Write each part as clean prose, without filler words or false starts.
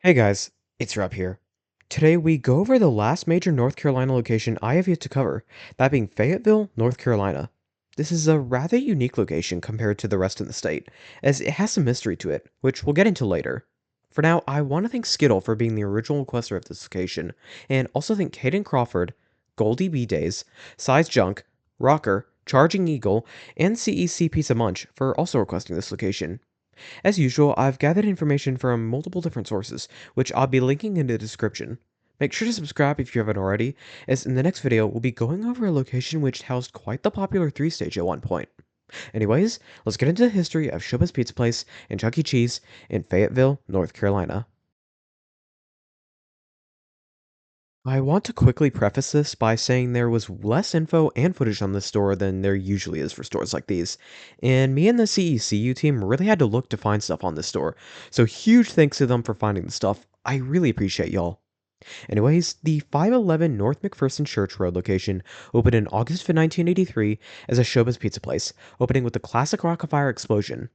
Hey guys, it's Rob here. Today we go over the last major North Carolina location I have yet to cover, that being Fayetteville, North Carolina. This is a rather unique location compared to the rest of the state, as it has some mystery to it, which we'll get into later. For now, I want to thank Skittle for being the original requester of this location, and also thank Caden Crawford, Goldie B Days, Size Junk, Rocker, Charging Eagle, and CEC Pizza Munch for also requesting this location. As usual, I've gathered information from multiple different sources, which I'll be linking in the description. Make sure to subscribe if you haven't already, as in the next video, we'll be going over a location which housed quite the popular 3-stage at one point. Anyways, let's get into the history of Showbiz Pizza Place and Chuck E. Cheese in Fayetteville, North Carolina. I want to quickly preface this by saying there was less info and footage on this store than there usually is for stores like these, and me and the CECU team really had to look to find stuff on this store, so huge thanks to them for finding the stuff. I really appreciate y'all. Anyways, the 511 North McPherson Church Road location opened in August of 1983 as a Showbiz Pizza Place, opening with the classic Rock-afire explosion.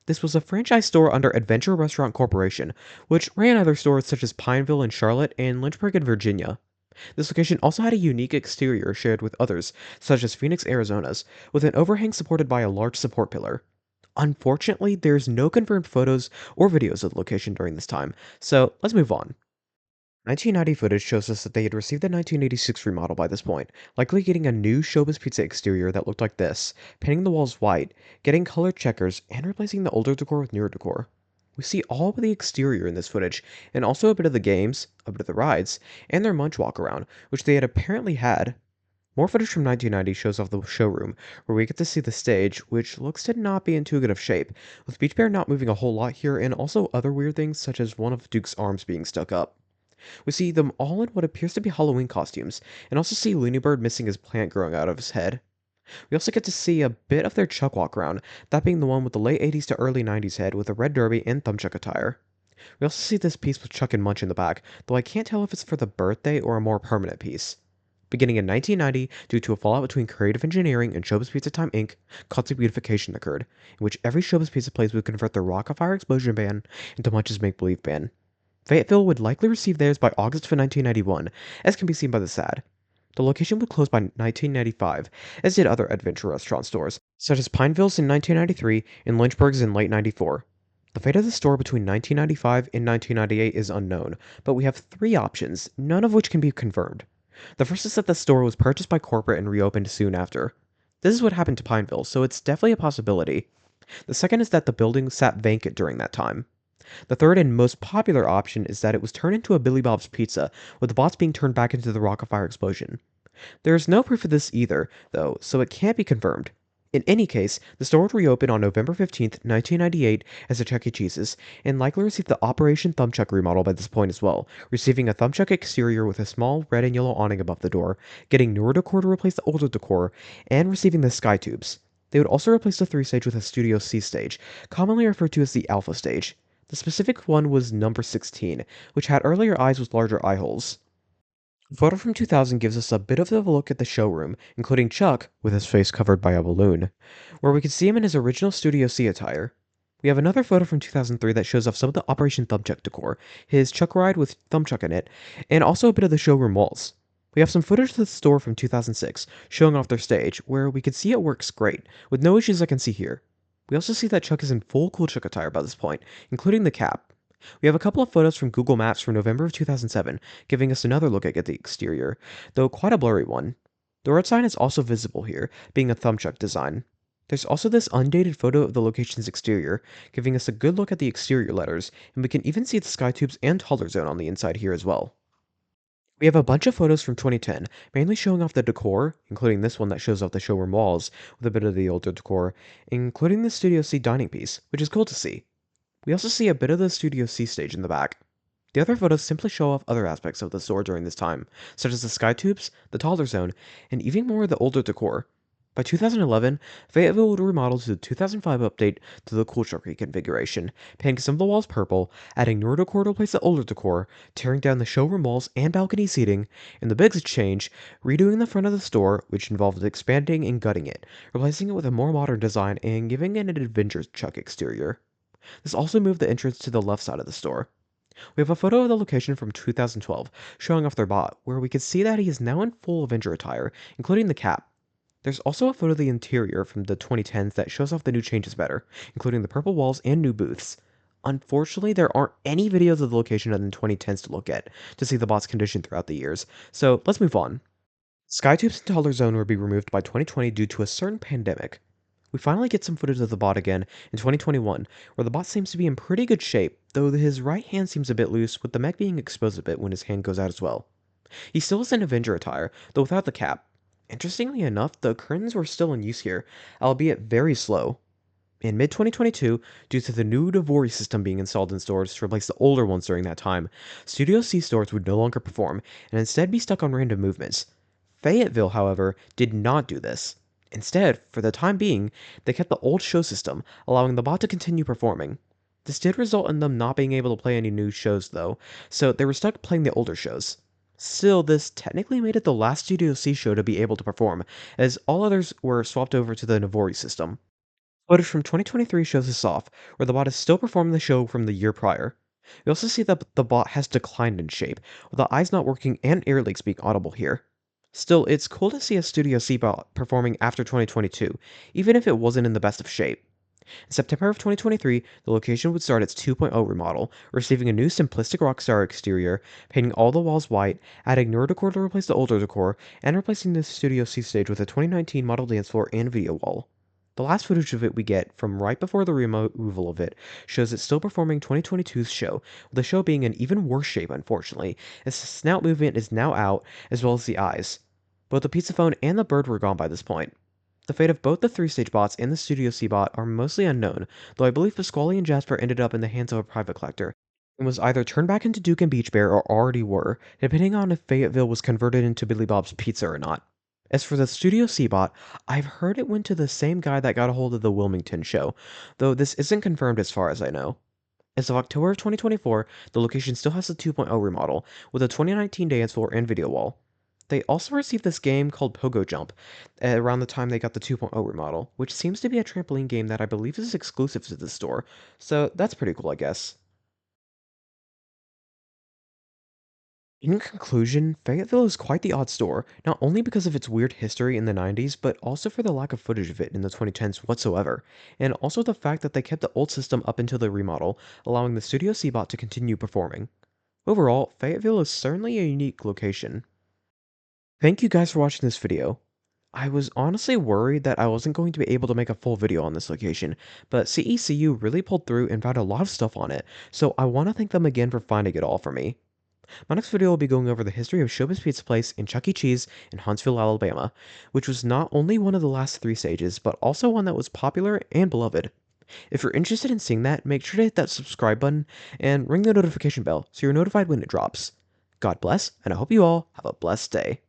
This was a franchise store under Adventure Restaurant Corporation, which ran other stores such as Pineville in Charlotte and Lynchburg in Virginia. This location also had a unique exterior shared with others, such as Phoenix, Arizona's, with an overhang supported by a large support pillar. Unfortunately, there's no confirmed photos or videos of the location during this time, so let's move on. 1990 footage shows us that they had received the 1986 remodel by this point, likely getting a new Showbiz Pizza exterior that looked like this, painting the walls white, getting colored checkers, and replacing the older decor with newer decor. We see all of the exterior in this footage, and also a bit of the games, a bit of the rides, and their munch walk around, which they had apparently had. More footage from 1990 shows off the showroom, where we get to see the stage, which looks to not be in too good of shape, with Beach Bear not moving a whole lot here, and also other weird things such as one of Duke's arms being stuck up. We see them all in what appears to be Halloween costumes, and also see Looney Bird missing his plant growing out of his head. We also get to see a bit of their Chuck walk around, that being the one with the late 80s to early 90s head with a red derby and thumbchuck attire. We also see this piece with Chuck and Munch in the back, though I can't tell if it's for the birthday or a more permanent piece. Beginning in 1990, due to a fallout between Creative Engineering and Showbiz Pizza Time Inc., concept beautification occurred, in which every Showbiz Pizza place would convert their Rock-afire Explosion band into Munch's Make Believe band. Fayetteville would likely receive theirs by August of 1991, as can be seen by this ad. The location would close by 1995, as did other adventure restaurant stores, such as Pineville's in 1993 and Lynchburg's in late 94. The fate of the store between 1995 and 1998 is unknown, but we have three options, none of which can be confirmed. The first is that the store was purchased by corporate and reopened soon after. This is what happened to Pineville, so it's definitely a possibility. The second is that the building sat vacant during that time. The third and most popular option is that it was turned into a Billy Bob's Pizza, with the bots being turned back into the Rock-afire Explosion. There is no proof of this either, though, so it can't be confirmed. In any case, the store would reopen on November 15th, 1998 as a Chuck E. Cheese's, and likely received the Operation Thumbchuck remodel by this point as well, receiving a Thumbchuck exterior with a small red and yellow awning above the door, getting newer decor to replace the older decor, and receiving the Sky Tubes. They would also replace the 3-stage with a Studio C stage, commonly referred to as the Alpha stage. The specific one was number 16, which had earlier eyes with larger eye holes. A photo from 2000 gives us a bit of a look at the showroom, including Chuck, with his face covered by a balloon, where we can see him in his original Studio C attire. We have another photo from 2003 that shows off some of the Operation Thumbchuck decor, his Chuck ride with Thumbchuck in it, and also a bit of the showroom walls. We have some footage of the store from 2006, showing off their stage, where we can see it works great, with no issues I can see here. We also see that Chuck is in full Cool Chuck attire by this point, including the cap. We have a couple of photos from Google Maps from November of 2007, giving us another look at the exterior, though quite a blurry one. The road sign is also visible here, being a Thumbchuck design. There's also this undated photo of the location's exterior, giving us a good look at the exterior letters, and we can even see the sky tubes and taller zone on the inside here as well. We have a bunch of photos from 2010, mainly showing off the decor, including this one that shows off the showroom walls, with a bit of the older decor, including the Studio C dining piece, which is cool to see. We also see a bit of the Studio C stage in the back. The other photos simply show off other aspects of the store during this time, such as the sky tubes, the taller zone, and even more of the older decor. By 2011, Fayetteville would remodel to the 2005 update to the Cool Chuck configuration, painting some of the walls purple, adding newer decor to replace the older decor, tearing down the showroom walls and balcony seating, and the biggest change, redoing the front of the store, which involved expanding and gutting it, replacing it with a more modern design and giving it an Adventure Chuck exterior. This also moved the entrance to the left side of the store. We have a photo of the location from 2012 showing off their bot, where we can see that he is now in full Avenger attire, including the cap. There's also a photo of the interior from the 2010s that shows off the new changes better, including the purple walls and new booths. Unfortunately, there aren't any videos of the location in the 2010s to look at to see the bot's condition throughout the years, so let's move on. Skytubes and Toddler Zone will be removed by 2020 due to a certain pandemic. We finally get some footage of the bot again in 2021, where the bot seems to be in pretty good shape, though his right hand seems a bit loose, with the mech being exposed a bit when his hand goes out as well. He still is in Avenger attire, though without the cap. Interestingly enough, the curtains were still in use here, albeit very slow. In mid 2022, due to the new Devori system being installed in stores to replace the older ones during that time, Studio C stores would no longer perform and instead be stuck on random movements. Fayetteville, however, did not do this. Instead, for the time being, they kept the old show system, allowing the bot to continue performing. This did result in them not being able to play any new shows though, so they were stuck playing the older shows. Still, this technically made it the last Studio C show to be able to perform, as all others were swapped over to the Navori system. Footage from 2023 shows this off, where the bot is still performing the show from the year prior. We also see that the bot has declined in shape, with the eyes not working and ear leaks being audible here. Still, it's cool to see a Studio C bot performing after 2022, even if it wasn't in the best of shape. In September of 2023, the location would start its 2.0 remodel, receiving a new simplistic Rockstar exterior, painting all the walls white, adding newer decor to replace the older decor, and replacing the Studio C stage with a 2019 model dance floor and video wall. The last footage of it we get from right before the removal of it shows it still performing 2022's show, with the show being in even worse shape unfortunately, as the snout movement is now out, as well as the eyes. Both the pizza phone and the bird were gone by this point. The fate of both the 3-stage bots and the Studio C bot are mostly unknown, though I believe Pasquale and Jasper ended up in the hands of a private collector, and was either turned back into Duke and Beach Bear or already were, depending on if Fayetteville was converted into Billy Bob's Pizza or not. As for the Studio C bot, I've heard it went to the same guy that got a hold of the Wilmington show, though this isn't confirmed as far as I know. As of October of 2024, the location still has the 2.0 remodel, with a 2019 dance floor and video wall. They also received this game called Pogo Jump around the time they got the 2.0 remodel, which seems to be a trampoline game that I believe is exclusive to the store, so that's pretty cool, I guess. In conclusion, Fayetteville is quite the odd store, not only because of its weird history in the 90s, but also for the lack of footage of it in the 2010s whatsoever, and also the fact that they kept the old system up until the remodel, allowing the Studio C-Bot to continue performing. Overall, Fayetteville is certainly a unique location. Thank you guys for watching this video. I was honestly worried that I wasn't going to be able to make a full video on this location, but CECU really pulled through and found a lot of stuff on it, so I want to thank them again for finding it all for me. My next video will be going over the history of Showbiz Pizza Place in Chuck E. Cheese in Huntsville, Alabama, which was not only one of the last 3 stages, but also one that was popular and beloved. If you're interested in seeing that, make sure to hit that subscribe button and ring the notification bell so you're notified when it drops. God bless, and I hope you all have a blessed day.